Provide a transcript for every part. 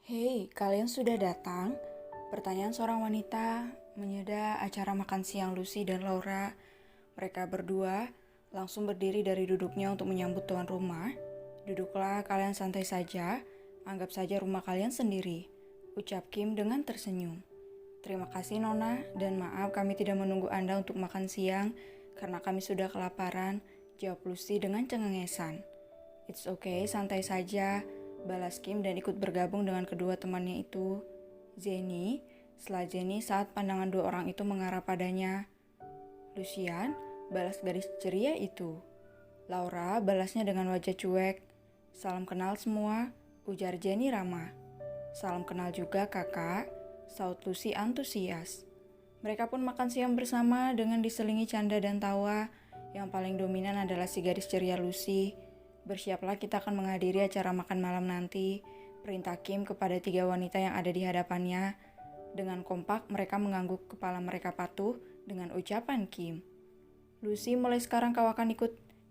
Hei, kalian sudah datang? Pertanyaan seorang wanita menyeda acara makan siang Lucy dan Laura. Mereka berdua langsung berdiri dari duduknya untuk menyambut tuan rumah. Duduklah, kalian santai saja, anggap saja rumah kalian sendiri, ucap Kim dengan tersenyum. Terima kasih Nona, dan maaf kami tidak menunggu Anda untuk makan siang karena kami sudah kelaparan, jawab Lucy dengan cengengesan. It's okay, santai saja, balas Kim dan ikut bergabung dengan kedua temannya itu. Jenny, setelah Jenny saat pandangan dua orang itu mengarah padanya. Lucian, balas gadis ceria itu. Laura balasnya dengan wajah cuek. Salam kenal semua, ujar Jenny ramah. Salam kenal juga kakak, saut Lucy antusias. Mereka pun makan siang bersama dengan diselingi canda dan tawa. Yang paling dominan adalah si gadis ceria Lucy. Bersiaplah, kita akan menghadiri acara makan malam nanti, perintah Kim kepada tiga wanita yang ada di hadapannya. Dengan kompak, mereka mengangguk kepala mereka patuh dengan ucapan Kim. Lucy, mulai sekarang kau akan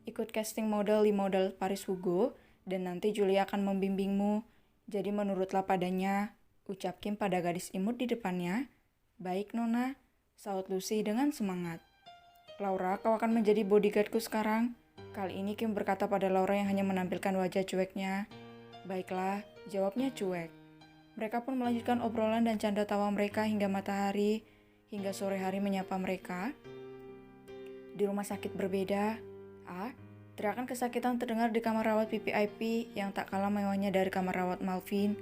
ikut casting model di model Paris Hugo, dan nanti Julia akan membimbingmu. Jadi menurutlah padanya, ucap Kim pada gadis imut di depannya. Baik Nona, saut Lucy dengan semangat. Laura, kau akan menjadi bodyguardku sekarang. Kali ini Kim berkata pada Laura yang hanya menampilkan wajah cueknya. Baiklah, jawabnya cuek. Mereka pun melanjutkan obrolan dan canda tawa mereka hingga matahari, hingga sore hari menyapa mereka. Di rumah sakit berbeda, teriakan kesakitan terdengar di kamar rawat PPIP yang tak kalah mewahnya dari kamar rawat Malvin.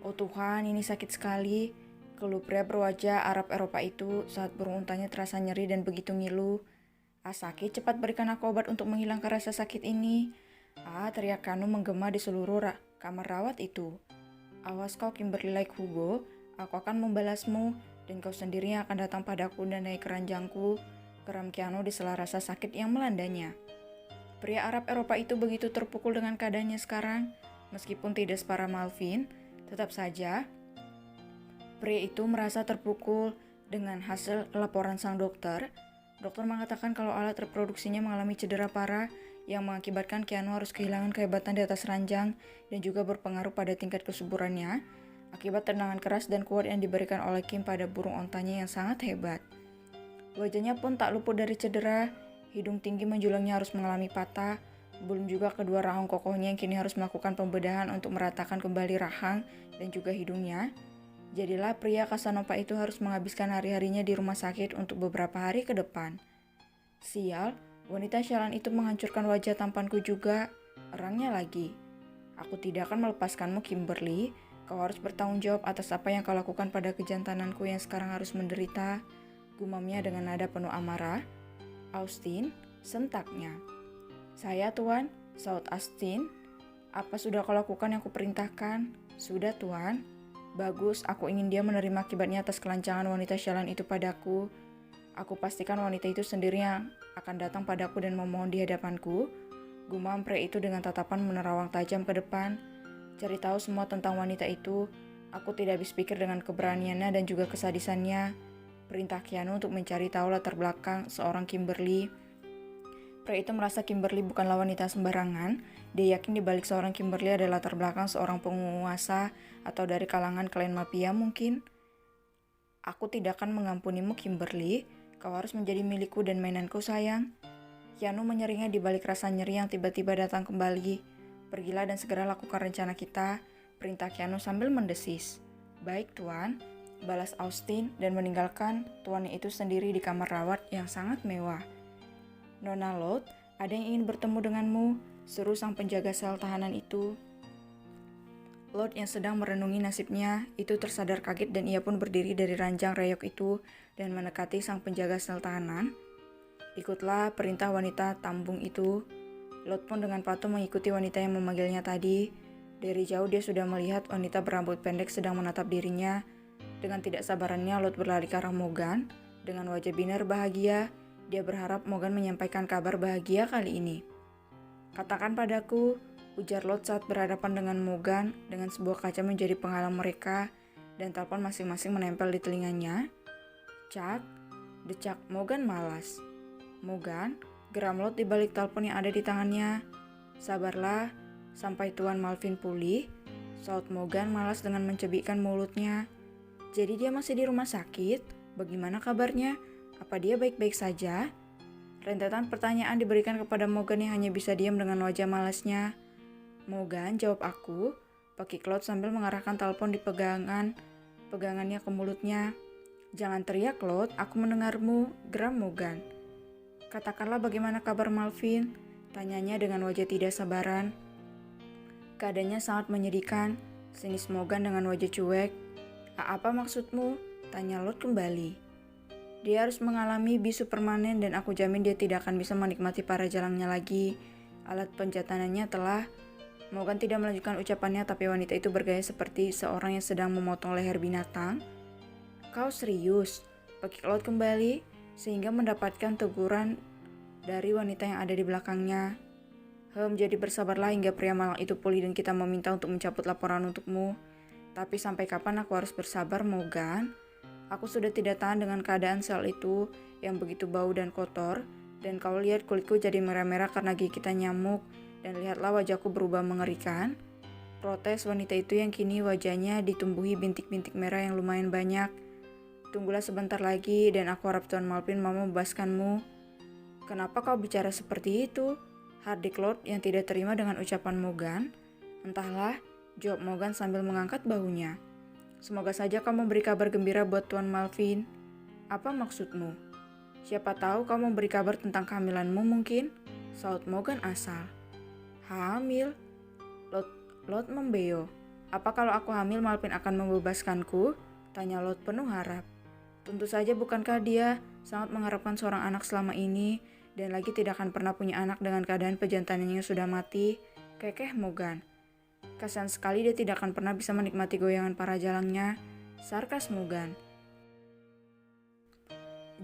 Oh Tuhan, ini sakit sekali, keluh pria berwajah Arab Eropa itu saat burung untanya terasa nyeri dan begitu ngilu. Sakit, cepat berikan aku obat untuk menghilangkan rasa sakit ini. Teriak Kanu menggema di seluruh kamar rawat itu. Awas kau Kimberly like Hugo, aku akan membalasmu, dan kau sendiri yang akan datang padaku dan naik keranjangku, geram Keanu di sela rasa sakit yang melandanya. Pria Arab Eropa itu begitu terpukul dengan keadaannya sekarang, meskipun tidak separah Malvin, tetap saja pria itu merasa terpukul dengan hasil laporan sang dokter. Dokter mengatakan kalau alat reproduksinya mengalami cedera parah yang mengakibatkan Keanu harus kehilangan kehebatan di atas ranjang dan juga berpengaruh pada tingkat kesuburannya akibat tendangan keras dan kuat yang diberikan oleh Kim pada burung ontanya yang sangat hebat. Wajahnya pun tak luput dari cedera, hidung tinggi menjulangnya harus mengalami patah, belum juga kedua rahang kokohnya yang kini harus melakukan pembedahan untuk meratakan kembali rahang dan juga hidungnya. Jadilah pria Casanova itu harus menghabiskan hari-harinya di rumah sakit untuk beberapa hari ke depan. Sial, wanita sialan itu menghancurkan wajah tampanku juga, erangnya lagi. Aku tidak akan melepaskanmu Kimberly, kau harus bertanggung jawab atas apa yang kau lakukan pada kejantananku yang sekarang harus menderita, gumamnya dengan nada penuh amarah. Austin, sentaknya. Saya tuan, saut Austin. Apa sudah kau lakukan yang kuperintahkan? Sudah tuan. Bagus, aku ingin dia menerima akibatnya atas kelancangan wanita sialan itu padaku. Aku pastikan wanita itu sendiri yang akan datang padaku dan memohon di hadapanku. Gumam pria itu dengan tatapan menerawang tajam ke depan. Cari tahu semua tentang wanita itu. Aku tidak habis pikir dengan keberaniannya dan juga kesadisannya. Perintah Keanu untuk mencari tahu latar belakang seorang Kimberly. Pria itu merasa Kimberly bukanlah wanita sembarangan. Dia yakin di balik seorang Kimberly ada latar belakang seorang penguasa atau dari kalangan klan mafia mungkin. Aku tidak akan mengampunimu Kimberly. Kau harus menjadi milikku dan mainanku sayang. Keanu menyeringnya di balik rasa nyeri yang tiba-tiba datang kembali. Pergilah dan segera lakukan rencana kita, perintah Keanu sambil mendesis. Baik tuan, balas Austin dan meninggalkan tuannya itu sendiri di kamar rawat yang sangat mewah. Nona Lot, ada yang ingin bertemu denganmu, seru sang penjaga sel tahanan itu. Lot yang sedang merenungi nasibnya itu tersadar kaget dan ia pun berdiri dari ranjang reyok itu dan mendekati sang penjaga sel tahanan. Ikutlah perintah wanita tambung itu. Lot pun dengan patuh mengikuti wanita yang memanggilnya tadi. Dari jauh dia sudah melihat wanita berambut pendek sedang menatap dirinya. Dengan tidak sabarannya Lot berlari ke arah Morgan. Dengan wajah binar bahagia, dia berharap Morgan menyampaikan kabar bahagia kali ini. "Katakan padaku," ujar Lord saat berhadapan dengan Morgan dengan sebuah kaca menjadi penghalang mereka dan telepon masing-masing menempel di telinganya. "Cak," decak Morgan malas. "Morgan," geram Lord di balik telepon yang ada di tangannya. "Sabarlah, sampai Tuan Malvin pulih," saut Morgan malas dengan mencebikkan mulutnya. "Jadi dia masih di rumah sakit? Bagaimana kabarnya? Apa dia baik-baik saja?" Rentetan pertanyaan diberikan kepada Morgan yang hanya bisa diam dengan wajah malasnya. "Morgan, jawab aku," pakik Claude sambil mengarahkan telepon di pegangannya ke mulutnya. "Jangan teriak, Claude, aku mendengarmu," geram Morgan. "Katakanlah bagaimana kabar Malvin?" tanyanya dengan wajah tidak sabaran. Keadaannya sangat menyedihkan, sinis Morgan dengan wajah cuek. Apa maksudmu?" tanya Lord kembali. "Dia harus mengalami bisu permanen dan aku jamin dia tidak akan bisa menikmati para jalangnya lagi. Alat penjatanannya telah..." Morgan tidak melanjutkan ucapannya, tapi wanita itu bergaya seperti seorang yang sedang memotong leher binatang. "Kau serius?" pakik Lord kembali, sehingga mendapatkan teguran dari wanita yang ada di belakangnya. Jadi bersabarlah hingga pria malang itu pulih dan kita meminta untuk mencabut laporan untukmu." "Tapi sampai kapan aku harus bersabar, Morgan? Aku sudah tidak tahan dengan keadaan sel itu yang begitu bau dan kotor, dan kau lihat kulitku jadi merah-merah karena gigitan nyamuk, dan lihatlah wajahku berubah mengerikan," protes wanita itu yang kini wajahnya ditumbuhi bintik-bintik merah yang lumayan banyak. "Tunggulah sebentar lagi dan aku harap Tuan Malvin mau membebaskanmu." "Kenapa kau bicara seperti itu?" hardik Lord yang tidak terima dengan ucapan Morgan. "Entahlah," jawab Morgan sambil mengangkat bahunya. "Semoga saja kau memberi kabar gembira buat Tuan Malvin." "Apa maksudmu?" "Siapa tahu kau memberi kabar tentang kehamilanmu mungkin," saut Morgan asal. "Hamil?" Lord membeo. "Apa kalau aku hamil Malvin akan membebaskanku?" tanya Lord penuh harap. "Tentu saja bukankah dia sangat mengharapkan seorang anak selama ini, dan lagi tidak akan pernah punya anak dengan keadaan pejantanannya sudah mati," kekeh Morgan. "Kasihan sekali dia tidak akan pernah bisa menikmati goyangan para jalangnya," sarkas Morgan.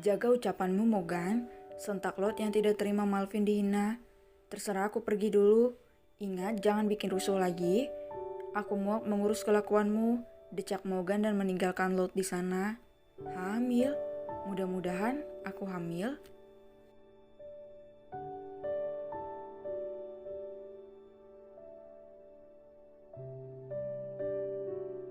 "Jaga ucapanmu, Morgan," sentak Lord yang tidak terima Malvin dihina. "Terserah, aku pergi dulu. Ingat, jangan bikin rusuh lagi. Aku muak mengurus kelakuanmu," decak Morgan dan meninggalkan Lord di sana. "Hamil? Mudah-mudahan aku hamil."